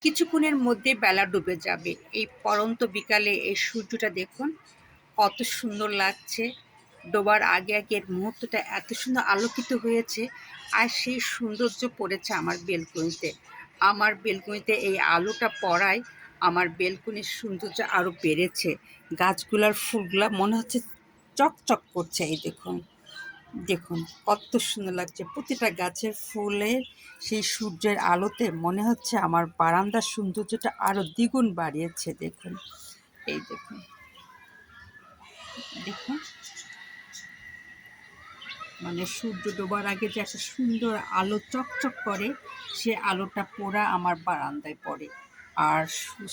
কিছুক্ষণের মধ্যে বেলা ডুবে যাবে। এই পড়ন্ত বিকালে এই সূর্যটা দেখুন কত সুন্দর লাগছে। ডোবার আগে আগে এর মুহূর্তটা এত সুন্দর আলোকিত হয়েছে, আর সেই সৌন্দর্য পড়েছে আমার বেলকনিতে। আমার বেলকনিতে এই আলোটা পড়ায় আমার বেলকনির সৌন্দর্য আরও বেড়েছে। গাছগুলার ফুলগুলা মনে হচ্ছে চকচক করছে। এই দেখুন, দেখুন কত সুন্দর লাগছে প্রতিটা গাছের ফুলের সেই সূর্যের আলোতে মনে হচ্ছে আমার বারান্দার সৌন্দর্যটা আরো দ্বিগুণ বাড়িয়েছে। দেখুন, এই দেখুন, দেখুন মানে সূর্য ডোবার আগে যে একটা সুন্দর আলো চকচক করে, সে আলোটা পোড়া আমার বারান্দায় পড়ে। আর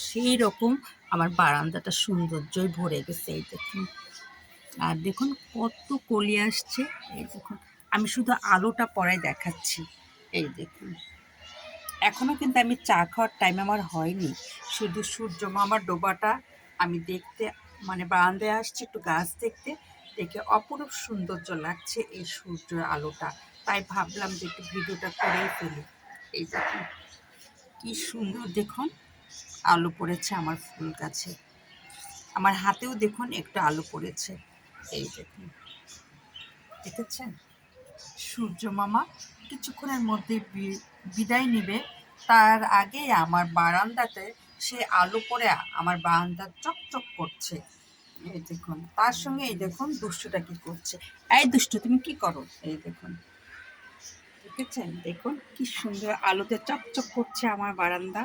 সেই রকম আমার বারান্দাটা সৌন্দর্যই ভরে গেছে। এই দেখুন, আর দেখুন কত কলি আসছে। এই দেখুন, আমি শুধু আলোটা পড়ায় দেখাচ্ছি। এই দেখুন, এখনো কিন্তু আমি চা খাওয়ার টাইম আমার হয়নি। শুধু সূর্য মামার ডোবাটা আমি দেখতে, মানে বারান্দায় আসছি একটু গাছ দেখতে, দেখে অপরূপ সৌন্দর্য লাগছে এই সূর্যের আলোটা। তাই ভাবলাম যে একটু ভিডিওটা করেই ফেলি। এই দেখুন কি সুন্দর, দেখুন আলো পড়েছে আমার ফুল গাছে। আমার হাতেও দেখুন একটু আলো পড়েছে। এই দেখুন, দেখেছেন? সূর্য মামা কিছুক্ষণের মধ্যে বিদায় নিবে, তার আগে আমার বারান্দাতে সে আলো পড়ে আমার বারান্দা চকচক করছে। এই দেখুন, তার সঙ্গে এই দেখুন দুষ্টুটা কি করছে। এই দুষ্টু, তুমি কি করো? এই দেখুন, দেখেছেন? দেখুন কি সুন্দর আলোতে চকচক করছে আমার বারান্দা।